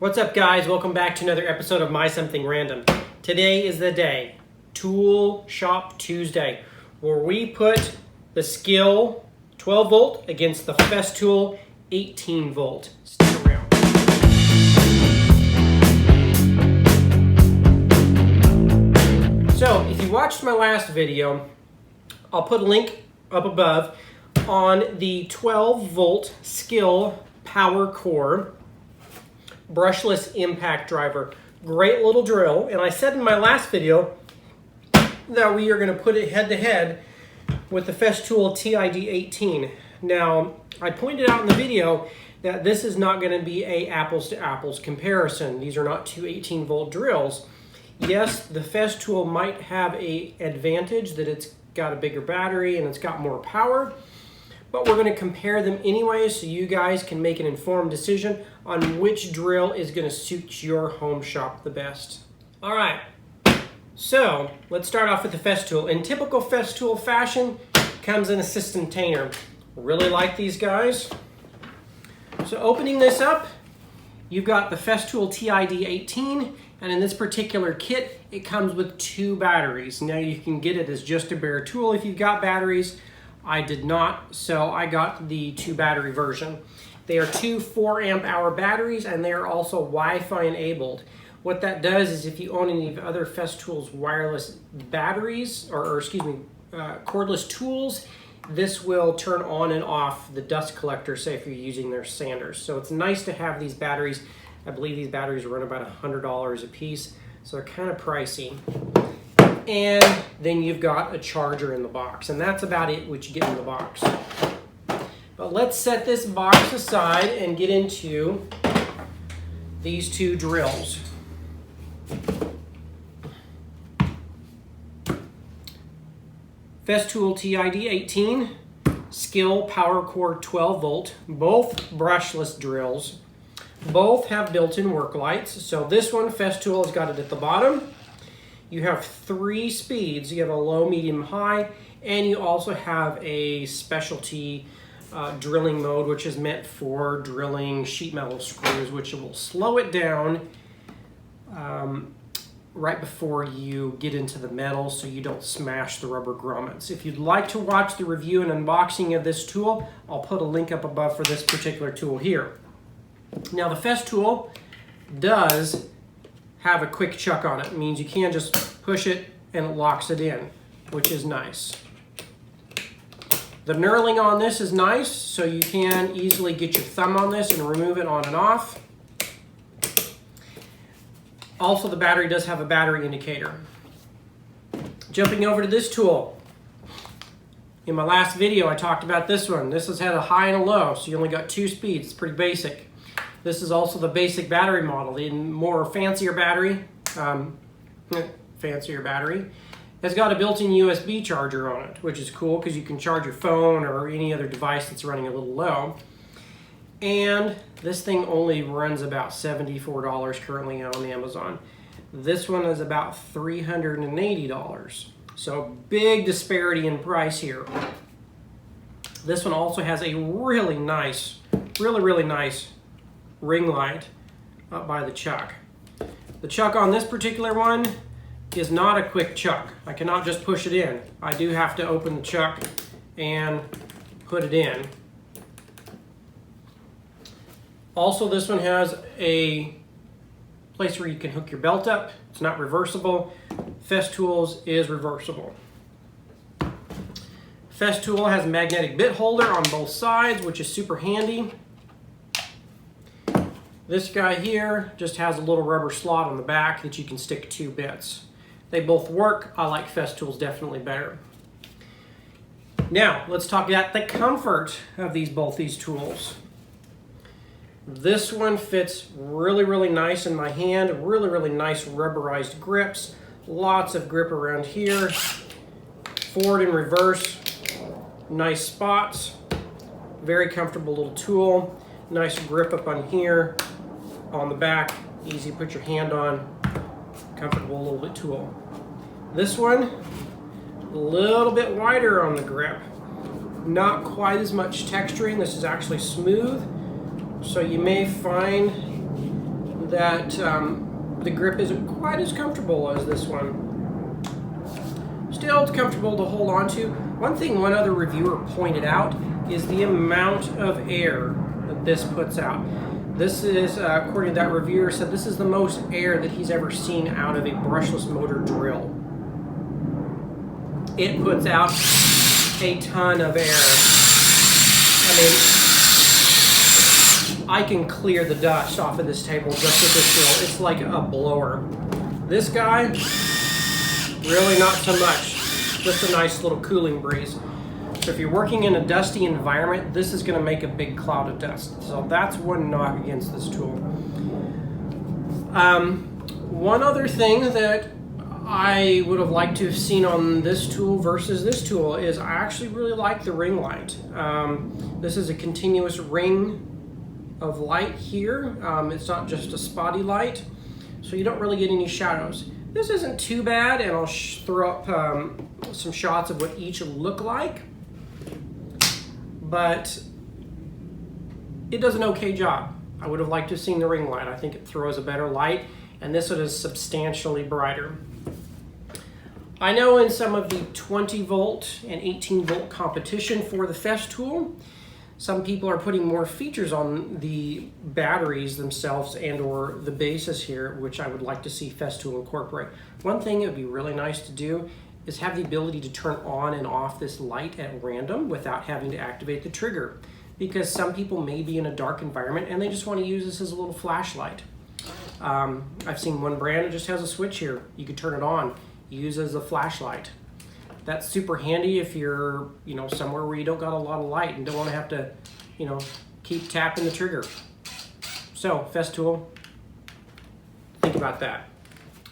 What's up, guys? Welcome back to another episode of My Something Random. Today is the day, Tool Shop Tuesday, where we put the Skill 12 volt against the Festool 18 volt. Stick around. So, if you watched my last video, I'll put a link up above on the 12 volt Skill PWRCore brushless impact driver. Great little drill, and I said in my last video that we are going to put it head to head with the Festool TID18. Now, I pointed out in the video that this is not going to be a apples to apples comparison. These are not two 18 volt drills. Yes, the Festool might have an advantage that it's got a bigger battery and it's got more power, but we're going to compare them anyway so you guys can make an informed decision on which drill is going to suit your home shop the best. All right, so let's start off with the Festool. In typical Festool fashion, comes in a system container. Really like these guys. So opening this up, you've got the Festool TID18, and in this particular kit, it comes with 2 batteries. Now you can get it as just a bare tool if you've got batteries. I did not, so I got the 2 battery version. They are 2 4-amp-hour batteries, and they are also Wi-Fi enabled. What that does is if you own any of other Festool's wireless batteries, or cordless tools, this will turn on and off the dust collector, say if you're using their sanders. So it's nice to have these batteries. I believe these batteries run about $100 a piece, so they're kind of pricey. And then you've got a charger in the box, and that's about it what you get in the box. But let's set this box aside and get into these 2 drills. Festool TID18, Skill PWRCore 12 volt, both brushless drills. Both have built-in work lights. So this one, Festool, has got it at the bottom. You have 3 speeds. You have a low, medium, high, and you also have a specialty drilling mode, which is meant for drilling sheet metal screws, which will slow it down right before you get into the metal so you don't smash the rubber grommets. If you'd like to watch the review and unboxing of this tool, I'll put a link up above for this particular tool here. Now the Festool does have a quick chuck on it. It means you can just push it and it locks it in, which is nice. The knurling on this is nice, so you can easily get your thumb on this and remove it on and off. Also, the battery does have a battery indicator. Jumping over to this tool. In my last video, I talked about this one. This has had a high and a low, so you only got 2 speeds. It's pretty basic. This is also the basic battery model. The more fancier battery, has got a built-in USB charger on it, which is cool because you can charge your phone or any other device that's running a little low. And this thing only runs about $74 currently on Amazon. This one is about $380. So big disparity in price here. This one also has a really nice ring light up by the chuck. The chuck on this particular one is not a quick chuck. I cannot just push it in. I do have to open the chuck and put it in. Also, this one has a place where you can hook your belt up. It's not reversible. Festool's is reversible. Festool has a magnetic bit holder on both sides, which is super handy. This guy here just has a little rubber slot on the back that you can stick 2 bits. They both work. I like Festool's definitely better. Now, let's talk about the comfort of both these tools. This one fits really nice in my hand. Really nice rubberized grips. Lots of grip around here. Forward and reverse. Nice spots. Very comfortable little tool. Nice grip up on here. On the back. Easy to put your hand on. Comfortable little bit tool. This one, a little bit wider on the grip. Not quite as much texturing. This is actually smooth. So you may find that the grip isn't quite as comfortable as this one. Still, it's comfortable to hold on to. One thing one other reviewer pointed out is the amount of air that this puts out. This is, according to that reviewer, said this is the most air that he's ever seen out of a brushless motor drill. It puts out a ton of air. I mean, I can clear the dust off of this table just with this drill. It's like a blower. This guy, really not so much. Just a nice little cooling breeze. So if you're working in a dusty environment, this is going to make a big cloud of dust. So that's one knock against this tool. One other thing that I would have liked to have seen on this tool versus this tool is I actually really like the ring light. This is a continuous ring of light here. It's not just a spotty light, so you don't really get any shadows. This isn't too bad, and I'll throw up some shots of what each look like. But it does an okay job. I would have liked to have seen the ring light. I think it throws a better light, and this one is substantially brighter. I know in some of the 20 volt and 18 volt competition for the Festool, some people are putting more features on the batteries themselves and or the bases here, which I would like to see Festool incorporate. One thing it would be really nice to do is have the ability to turn on and off this light at random without having to activate the trigger. Because some people may be in a dark environment and they just want to use this as a little flashlight. I've seen one brand that just has a switch here. You could turn it on, use as a flashlight. That's super handy if you're, somewhere where you don't got a lot of light and don't want to have to, keep tapping the trigger. So, Festool, think about that.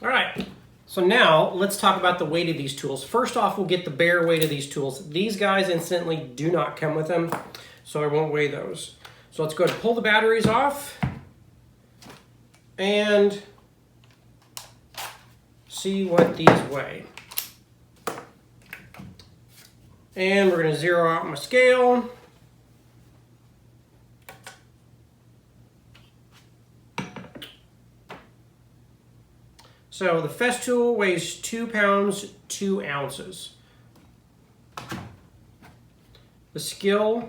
All right. So now let's talk about the weight of these tools. First off, we'll get the bare weight of these tools. These guys incidentally do not come with them, so I won't weigh those. So let's go ahead and pull the batteries off and see what these weigh. And we're going to zero out my scale. So the Festool weighs 2 pounds, 2 ounces. The Skill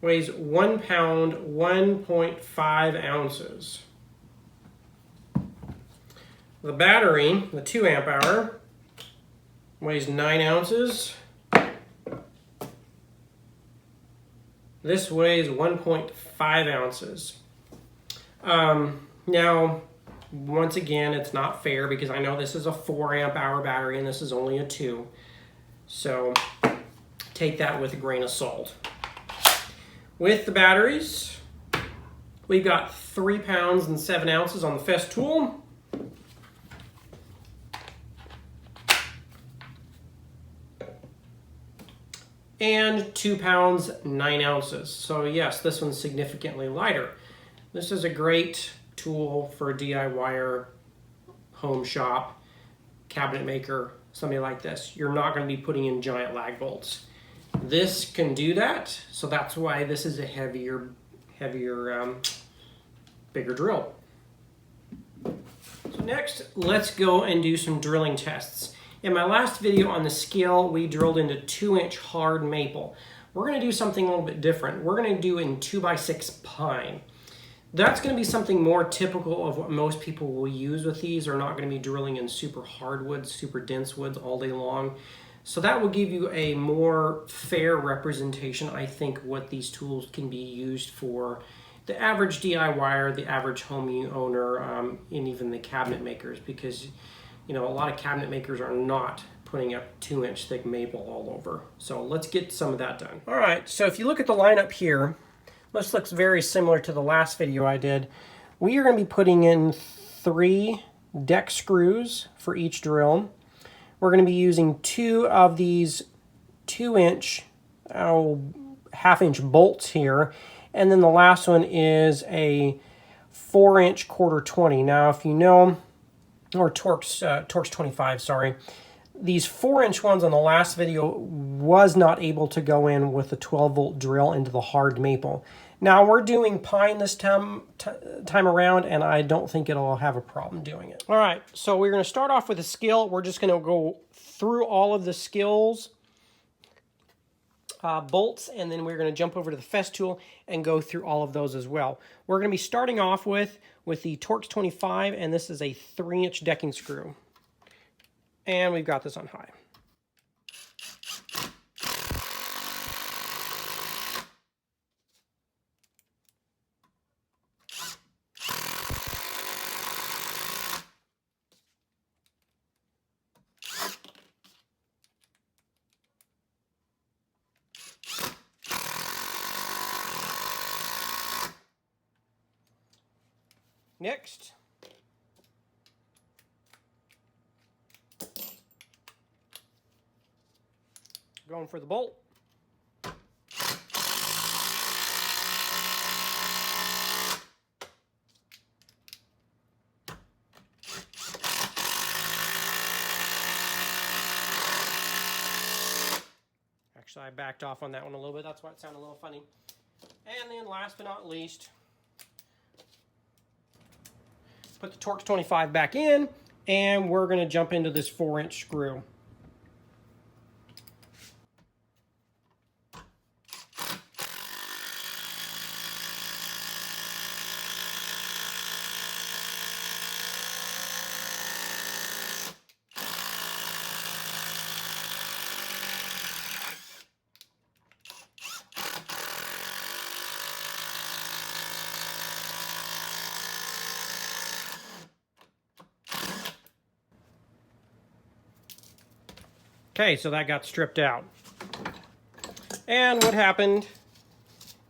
weighs 1 pound, 1.5 ounces. The battery, the 2 amp hour, weighs 9 ounces. This weighs 1.5 ounces. Now, once again, it's not fair because I know this is a 4 amp hour battery and this is only a 2. So take that with a grain of salt. With the batteries, we've got 3 pounds and 7 ounces on the Festool. And 2 pounds, 9 ounces. So yes, this one's significantly lighter. This is a great tool for a DIYer, home shop, cabinet maker, somebody like this. You're not going to be putting in giant lag bolts. This can do that, so that's why this is a heavier, bigger drill. So next, let's go and do some drilling tests. In my last video on the scale, we drilled into 2-inch hard maple. We're going to do something a little bit different. We're going to do in 2x6 pine. That's going to be something more typical of what most people will use with these. They're not going to be drilling in super hardwoods, super dense woods all day long. So that will give you a more fair representation, I think, what these tools can be used for the average DIYer, the average home owner, and even the cabinet makers, because a lot of cabinet makers are not putting up 2-inch thick maple all over. So let's get some of that done. All right, so if you look at the lineup here, this looks very similar to the last video I did. We are going to be putting in 3 deck screws for each drill. We're going to be using 2 of these 2-inch, half-inch bolts here, and then the last one is a 4-inch quarter 20. Now, if you know, or Torx 25, sorry. These 4-inch ones on the last video was not able to go in with the 12-volt drill into the hard maple. Now we're doing pine this time around, and I don't think it'll have a problem doing it. All right, so we're going to start off with a skill. We're just going to go through all of the skills, bolts, and then we're going to jump over to the Festool and go through all of those as well. We're going to be starting off with the Torx 25, and this is a 3-inch decking screw. And we've got this on high. Next, going for the bolt. Actually, I backed off on that one a little bit. That's why it sounded a little funny. And then last but not least, put the Torx 25 back in, and we're going to jump into this 4-inch screw. Okay, so that got stripped out. And what happened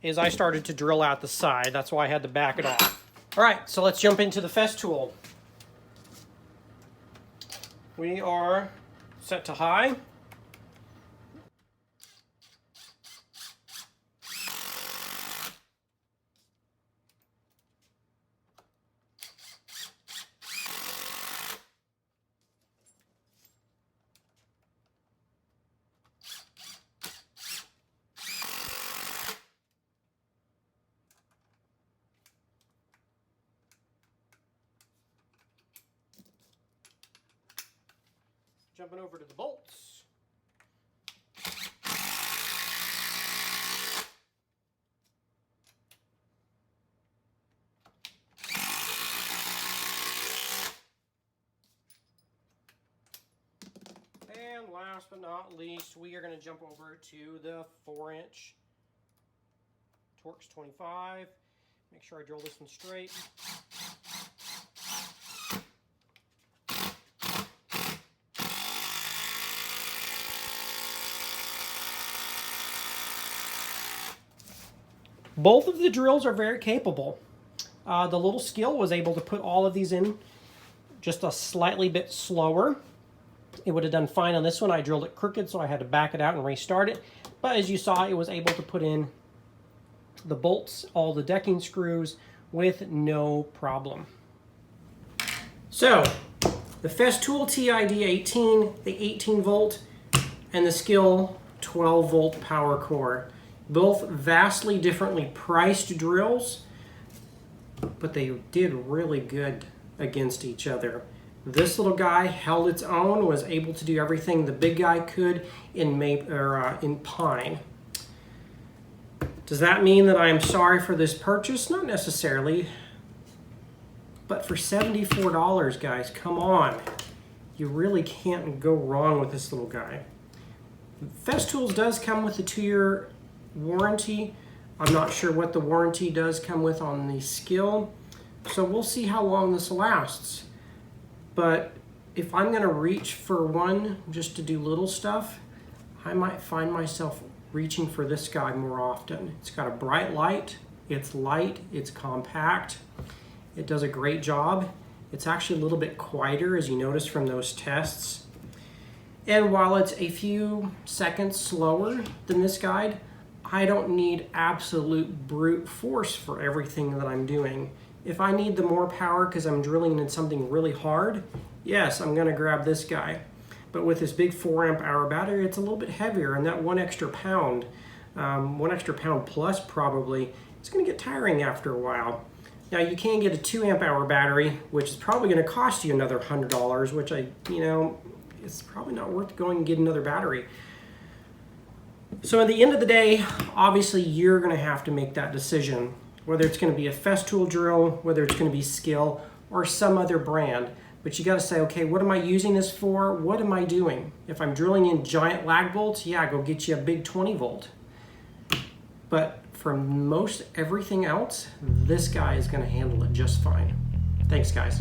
is I started to drill out the side. That's why I had to back it off. All right, so let's jump into the Festool. We are set to high. Jumping over to the bolts. And last but not least, we are going to jump over to the 4-inch Torx 25. Make sure I drill this one straight. Both of the drills are very capable. The little skill was able to put all of these in just a slightly bit slower. It would have done fine on this one. I drilled it crooked, so I had to back it out and restart it. But as you saw, it was able to put in the bolts, all the decking screws, with no problem. So, the Festool TID18, the 18 volt, and the Skill 12 volt power core. Both vastly differently priced drills, but they did really good against each other. This little guy held its own, was able to do everything the big guy could in pine. Does that mean that I'm sorry for this purchase? Not necessarily. But for $74, guys, come on. You really can't go wrong with this little guy. Festools does come with a 2-year warranty. I'm not sure what the warranty does come with on the Skill, so we'll see how long this lasts. But if I'm going to reach for one just to do little stuff, I might find myself reaching for this guy more often. It's got a bright light, it's light, it's compact, it does a great job. It's actually a little bit quieter, as you notice from those tests. And while it's a few seconds slower than this guide, I don't need absolute brute force for everything that I'm doing. If I need the more power because I'm drilling in something really hard, yes, I'm going to grab this guy. But with this big 4 amp hour battery, it's a little bit heavier, and that 1 extra pound, 1 extra pound plus probably, it's going to get tiring after a while. Now you can get a 2 amp hour battery, which is probably going to cost you another $100, which it's probably not worth going and get another battery. So at the end of the day, obviously you're going to have to make that decision, whether it's going to be a Festool drill, whether it's going to be Skill, or some other brand. But you got to say, okay, what am I using this for? What am I doing? If I'm drilling in giant lag bolts, yeah, go get you a big 20 volt. But for most everything else, this guy is going to handle it just fine. Thanks, guys.